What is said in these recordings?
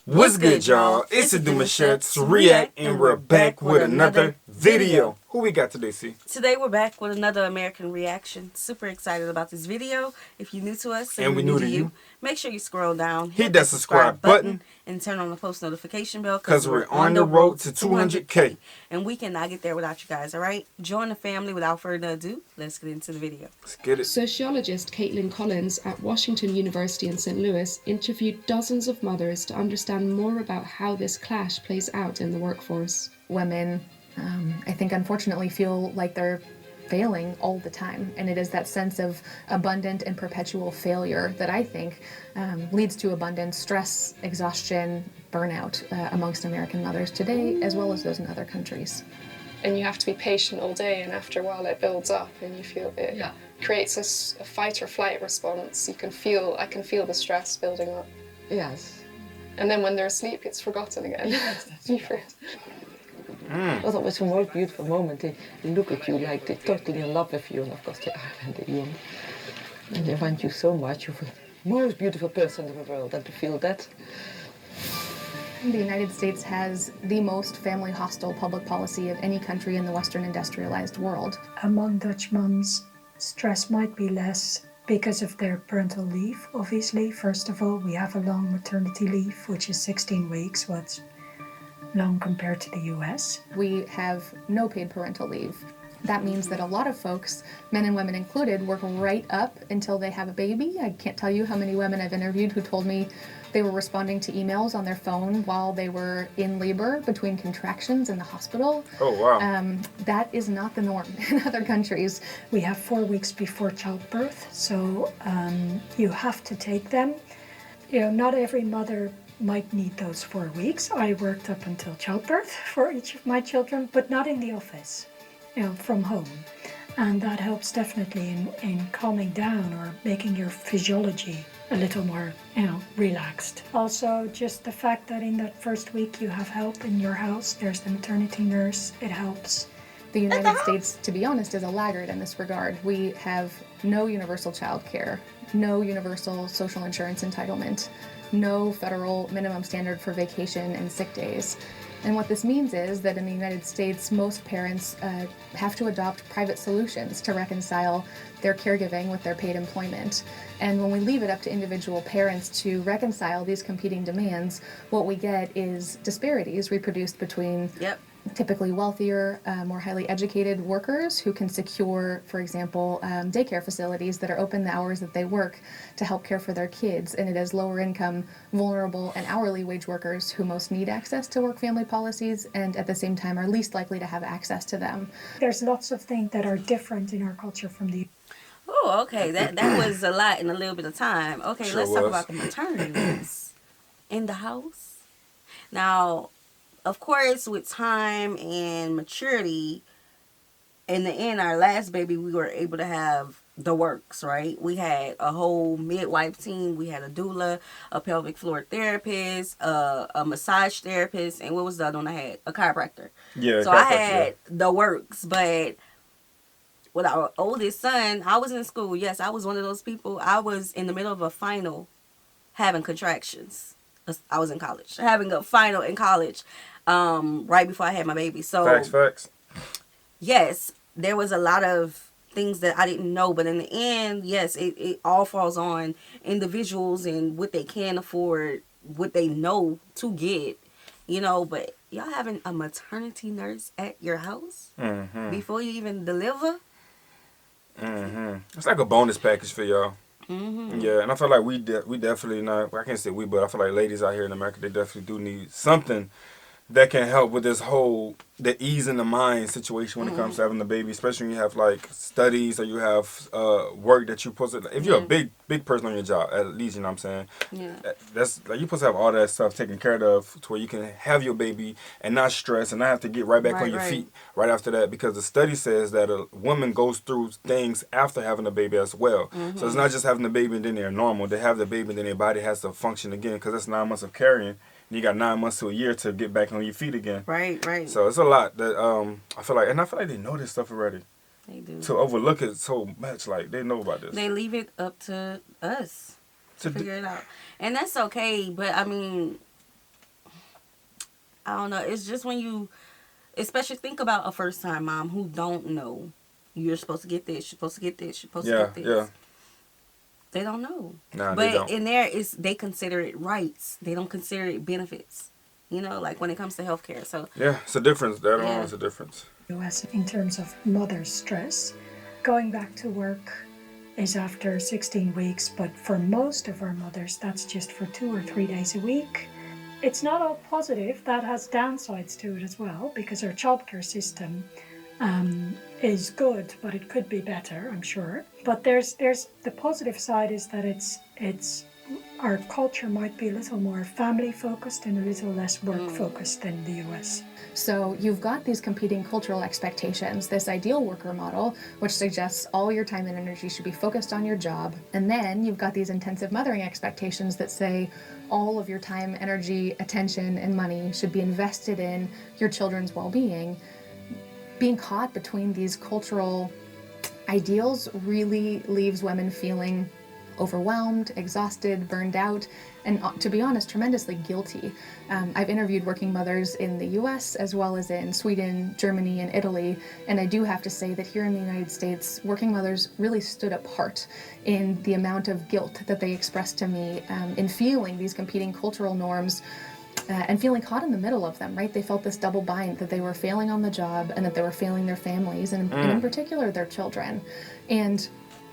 What's good, y'all? It's the Demouchet REACT, and we're back with another video. Who we got today, C? Today we're back with another American reaction. Super excited about this video. If you're new to us and we new to you, make sure you scroll down, hit that subscribe button, and turn on the post notification bell because we're on the road to 200K. And we cannot get there without you guys, all right? Join the family. Without further ado, let's get into the video. Let's get it. Sociologist Caitlin Collins at Washington University in St. Louis interviewed dozens of mothers to understand more about how this clash plays out in the workforce. Women, I think, unfortunately feel like they're failing all the time, and it is that sense of abundant and perpetual failure that I think leads to abundant stress, exhaustion, burnout amongst American mothers today, as well as those in other countries. And you have to be patient all day, and after a while it builds up and you feel it creates a fight or flight response. I can feel the stress building up. Yes. And then when they're asleep, it's forgotten again. Yes, that's right. Well, it was a most beautiful moment. They look at you like they're totally in love with you, and of course they are when they're young. And they want you so much. You're the most beautiful person in the world, and to feel that. The United States has the most family-hostile public policy of any country in the Western industrialized world. Among Dutch moms, stress might be less because of their parental leave, obviously. First of all, we have a long maternity leave, which is 16 weeks, what's long compared to the US. We have no paid parental leave. That means that a lot of folks, men and women included, work right up until they have a baby. I can't tell you how many women I've interviewed who told me they were responding to emails on their phone while they were in labor between contractions in the hospital. Oh, wow. That is not the norm in other countries. We have 4 weeks before childbirth, so you have to take them. You know, not every mother might need those 4 weeks. I worked up until childbirth for each of my children, but not in the office, you know, from home. And that helps definitely in calming down or making your physiology a little more, you know, relaxed. Also, just the fact that in that first week you have help in your house, there's the maternity nurse, it helps. The United States, to be honest, is a laggard in this regard. We have no universal child care, no universal social insurance entitlement, no federal minimum standard for vacation and sick days. And what this means is that in the United States, most parents have to adopt private solutions to reconcile their caregiving with their paid employment. And when we leave it up to individual parents to reconcile these competing demands, what we get is disparities reproduced between typically wealthier, more highly educated workers who can secure, for example, daycare facilities that are open the hours that they work to help care for their kids. And it is lower income, vulnerable, and hourly wage workers who most need access to work-family policies and at the same time are least likely to have access to them. There's lots of things that are different in our culture from the... Oh, okay. That was a lot in a little bit of time. Okay, Sure let's was. talk about the maternity leaves in the house. Now, of course, with time and maturity, in the end, our last baby, we were able to have the works, right? We had a whole midwife team. We had a doula, a pelvic floor therapist, a massage therapist, and what was the other one I had? A chiropractor. Yeah. So I had the works, but with our oldest son, I was in school. Yes, I was one of those people. I was in the middle of a final having contractions. I was in college, having a final in college, right before I had my baby. So Facts. yes, there was a lot of things that I didn't know, but in the end, yes, it all falls on individuals and what they can afford, what they know to get, you know. But y'all having a maternity nurse at your house before you even deliver? It's like a bonus package for y'all. Yeah, and I feel like we definitely not. Well, I can't say we, but I feel like ladies out here in America, they definitely do need something that can help with this whole the ease in the mind situation when it comes to having a baby, especially when you have like studies or you have work that you're supposed to. If you're a big person on your job, at least, you know what I'm saying. Yeah. That's like you're supposed to have all that stuff taken care of to where you can have your baby and not stress and not have to get right back on your feet right after that, because the study says that a woman goes through things after having a baby as well. So it's not just having the baby and then they're normal. They have the baby and then their body has to function again, because that's 9 months of carrying. You got 9 months to a year to get back on your feet again. Right. So it's a lot that I feel like they know this stuff already. They do. To overlook it so much, like they know about this. They leave it up to us to figure it out, and that's okay. But I mean, I don't know. It's just when you, especially think about a first time mom who don't know you're supposed to get this, you're supposed to get this, you're supposed to get this. Yeah. They don't know. Nah, but they don't. in there is they consider it rights. They don't consider it benefits. You know, like when it comes to healthcare. So yeah, it's a difference. That is a difference. US in terms of mother's stress, going back to work is after 16 weeks, but for most of our mothers, that's just for 2 or 3 days a week. It's not all positive. That has downsides to it as well, because our childcare system is good, but it could be better, I'm sure. But there's the positive side is that it's our culture might be a little more family focused and a little less work focused than the US. So you've got these competing cultural expectations, this ideal worker model, which suggests all your time and energy should be focused on your job. And then you've got these intensive mothering expectations that say all of your time, energy, attention, and money should be invested in your children's well-being. Being caught between these cultural ideals really leaves women feeling overwhelmed, exhausted, burned out, and to be honest, tremendously guilty. I've interviewed working mothers in the US as well as in Sweden, Germany, and Italy, and I do have to say that here in the United States, working mothers really stood apart in the amount of guilt that they expressed to me in feeling these competing cultural norms and feeling caught in the middle of them, right? They felt this double bind that they were failing on the job and that they were failing their families and in particular their children. And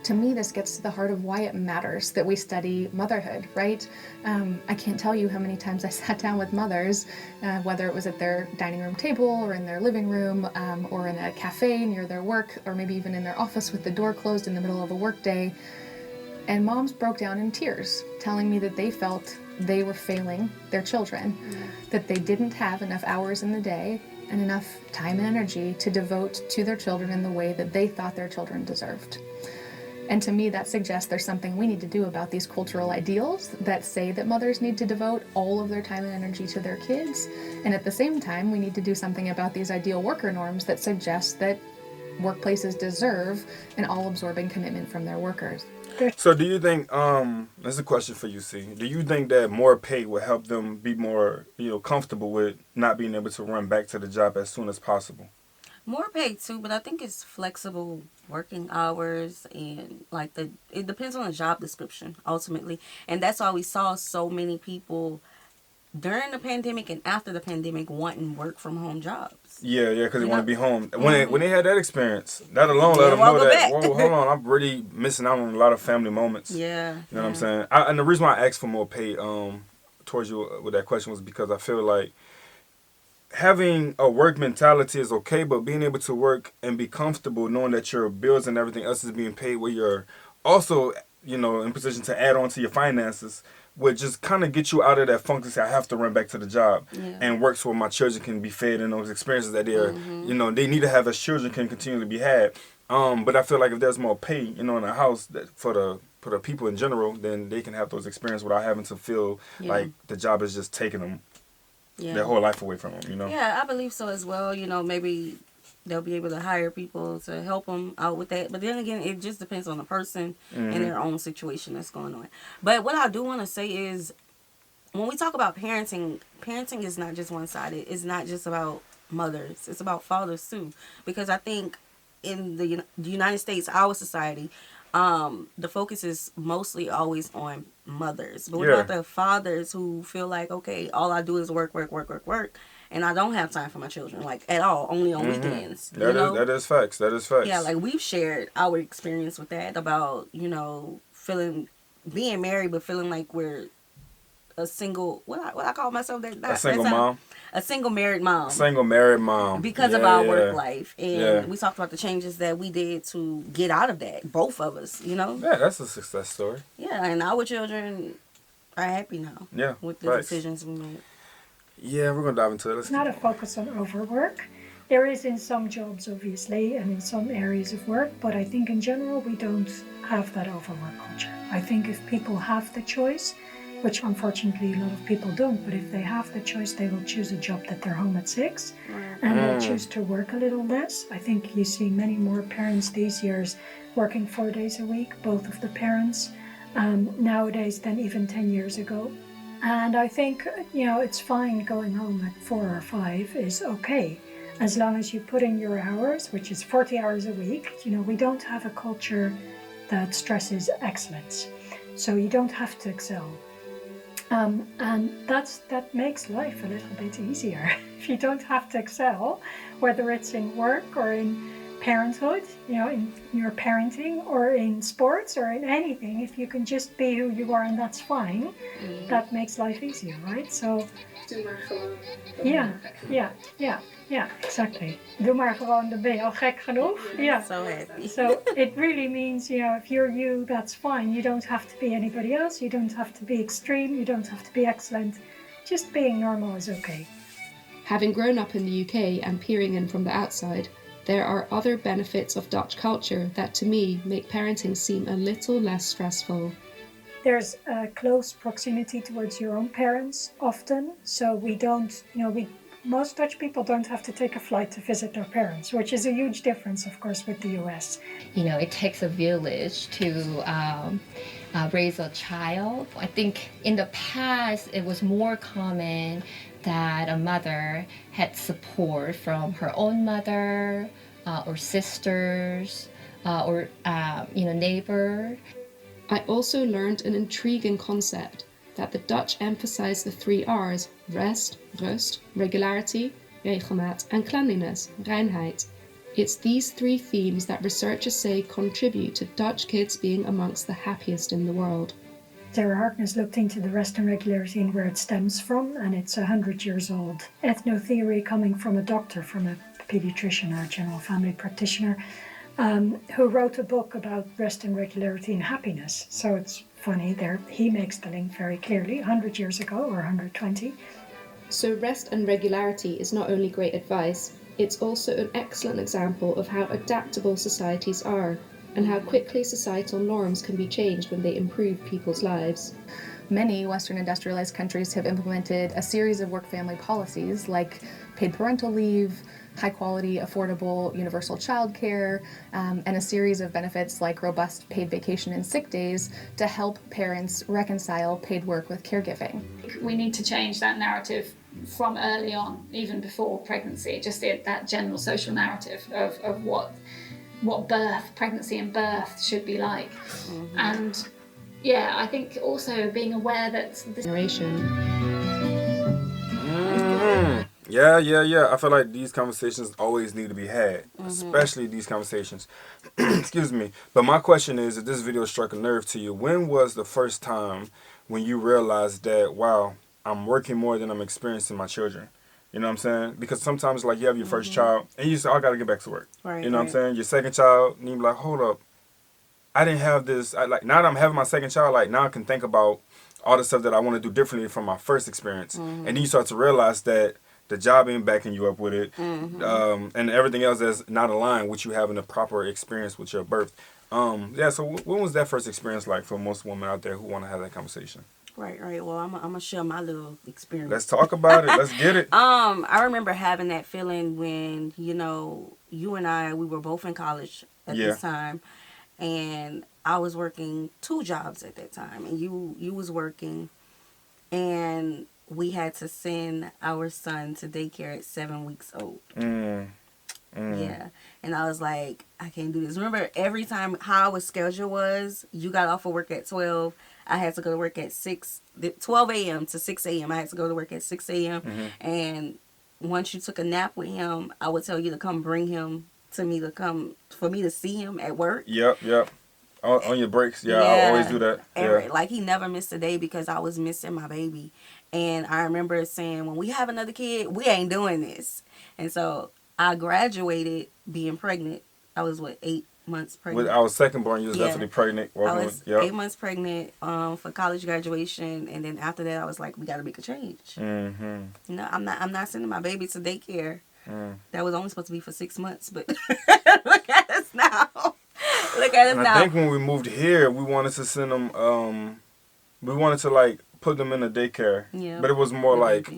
to me, this gets to the heart of why it matters that we study motherhood, right? I can't tell you how many times I sat down with mothers, whether it was at their dining room table or in their living room or in a cafe near their work or maybe even in their office with the door closed in the middle of a work day. And moms broke down in tears, telling me that they felt they were failing their children, that they didn't have enough hours in the day and enough time and energy to devote to their children in the way that they thought their children deserved. And to me, that suggests there's something we need to do about these cultural ideals that say that mothers need to devote all of their time and energy to their kids. And at the same time, we need to do something about these ideal worker norms that suggest that workplaces deserve an all-absorbing commitment from their workers. So do you think, this is a question for you, C. Do you think that more pay will help them be more, comfortable with not being able to run back to the job as soon as possible? More pay too, but I think it's flexible working hours and it depends on the job description ultimately. And that's why we saw so many people during the pandemic and after the pandemic wanting work from home jobs. Yeah, because they want to be home. When they had that experience, that alone let them know that, whoa, hold on, I'm really missing out on a lot of family moments. Yeah. You know what I'm saying? And the reason why I asked for more pay towards you with that question was because I feel like having a work mentality is okay, but being able to work and be comfortable knowing that your bills and everything else is being paid where you're also, in position to add on to your finances would just kind of get you out of that funk to say, I have to run back to the job and work so my children can be fed in those experiences that they're, they need to have as children can continue to be had. But I feel like if there's more pay, in the house that for the people in general, then they can have those experiences without having to feel like the job is just taking them their whole life away from them, Yeah, I believe so as well. Maybe they'll be able to hire people to help them out with that. But then again, it just depends on the person and their own situation that's going on. But what I do want to say is, when we talk about parenting is not just one-sided. It's not just about mothers. It's about fathers too. Because I think in the United States, our society, the focus is mostly always on mothers. But what about the fathers who feel like, okay, all I do is work, and I don't have time for my children, at all, only on weekends. That is facts. Yeah, we've shared our experience with that about, being married, but feeling like we're a single, what I call myself, a single mom. A single married mom. Single married mom. Because of our work life. And we talked about the changes that we did to get out of that. Both of us, Yeah, that's a success story. Yeah, and our children are happy now. Yeah. With the decisions we made. Yeah, we're going to dive into it. It's not a focus on overwork. There is in some jobs, obviously, and in some areas of work, but I think in general we don't have that overwork culture. I think if people have the choice, which unfortunately a lot of people don't, but if they have the choice, they will choose a job that they're home at 6 and they'll choose to work a little less. I think you see many more parents these years working 4 days a week, both of the parents, nowadays than even 10 years ago. And I think, it's fine going home at 4 or 5 is okay, as long as you put in your hours, which is 40 hours a week. We don't have a culture that stresses excellence, so you don't have to excel. And that makes life a little bit easier. If you don't have to excel, whether it's in work or in parenthood, in your parenting or in sports or in anything, if you can just be who you are and that's fine, that makes life easier, right? So, yeah, exactly. Doe maar gewoon, dan ben je al gek genoeg. Yeah. So happy. So it really means, if you're you, that's fine. You don't have to be anybody else. You don't have to be extreme. You don't have to be excellent. Just being normal is okay. Having grown up in the UK and peering in from the outside, there are other benefits of Dutch culture that to me make parenting seem a little less stressful. There's a close proximity towards your own parents often. So we don't, most Dutch people don't have to take a flight to visit their parents, which is a huge difference, of course, with the US. It takes a village to raise a child. I think in the past it was more common that a mother had support from her own mother or sisters or neighbor. I also learned an intriguing concept that the Dutch emphasize the 3 R's: rest, rust, regularity, regelmaat, and cleanliness, reinheid. It's these 3 themes that researchers say contribute to Dutch kids being amongst the happiest in the world. Sarah Harkness looked into the rest and regularity and where it stems from, and it's 100 years old. Ethno-theory coming from a doctor, from a pediatrician or a general family practitioner, who wrote a book about rest and regularity and happiness. So it's funny there, he makes the link very clearly, 100 years ago or 120. So rest and regularity is not only great advice, it's also an excellent example of how adaptable societies are and how quickly societal norms can be changed when they improve people's lives. Many Western industrialized countries have implemented a series of work-family policies like paid parental leave, high-quality, affordable, universal childcare, and a series of benefits like robust paid vacation and sick days to help parents reconcile paid work with caregiving. We need to change that narrative from early on, even before pregnancy, just that general social narrative of what pregnancy and birth should be like. And yeah, I think also being aware that this Generation. Yeah. I feel like these conversations always need to be had, especially these conversations. Excuse me. But my question is, if this video struck a nerve to you, when was the first time when you realized that, wow, I'm working more than I'm experiencing my children? You know what I'm saying? Because sometimes, like, you have your first child, and you say, I got to get back to work. Right, you know what I'm saying? Your second child, and you be like, hold up. I didn't have this. Now that I'm having my second child, like, now I can think about all the stuff that I want to do differently from my first experience. And then you start to realize that the job ain't backing you up with it, and everything else that's not aligned with you having a proper experience with your birth. So when was that first experience like for most women out there who want to have that conversation? Right. Well, I'm gonna share my little experience. Let's talk about it. Let's get it. I remember having that feeling when, you and I, we were both in college at this time, and I was working 2 jobs at that time, and you was working, and we had to send our son to daycare at 7 weeks old. Yeah. And I was like, I can't do this. Remember, every time how our schedule was, you got off of work at 12. I had to go to work at 12 a.m. to 6 a.m. I had to go to work at 6 a.m. And once you took a nap with him, I would tell you to come bring him to me for me to see him at work. Yep. On your breaks. I always do that. Like, he never missed a day because I was missing my baby. And I remember saying, when we have another kid, we ain't doing this. And so I graduated being pregnant. I was, 8 months pregnant. With our second born, you was definitely pregnant. I was 8 months pregnant for college graduation. And then after that, I was like, we got to make a change. I'm not sending my baby to daycare. That was only supposed to be for 6 months. But look at us now. I think when we moved here, we wanted to send them, we wanted to, like, put them in a daycare. Yeah. But it was more like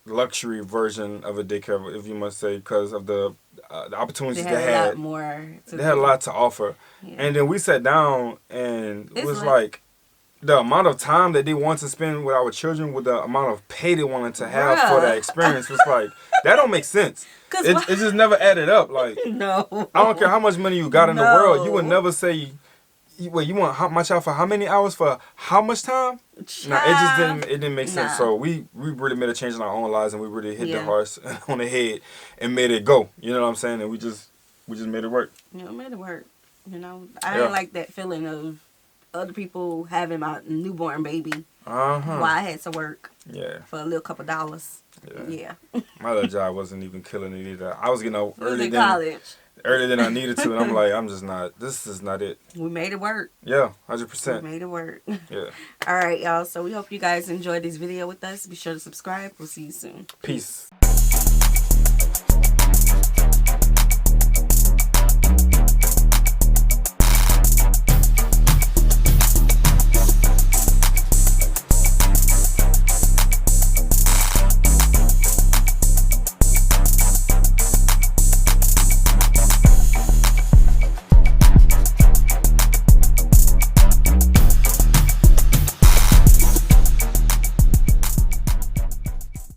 luxury version of a daycare, if you must say, because of the opportunities they had. A lot more. They had a lot to offer. Yeah. And then we sat down and it was like, the amount of time that they want to spend with our children, with the amount of pay they wanted to have for that experience, was like, that don't make sense. It just never added up. Like, no. I don't care how much money you got in the world, you would never say, wait, you want how much out for how many hours for how much time? Nah, it didn't make sense. So we really made a change in our own lives, and we really hit the horse on the head and made it go. You know what I'm saying? And we just made it work. Yeah, it made it work. You know, I didn't like that feeling of other people having my newborn baby while I had to work for a little couple dollars. Yeah. My little job wasn't even killing it either. I was getting out earlier than I needed to, and I'm like, I'm just not, this is not it. We made it work. Yeah, 100%. We made it work. Yeah. All right, y'all. So we hope you guys enjoyed this video with us. Be sure to subscribe. We'll see you soon. Peace.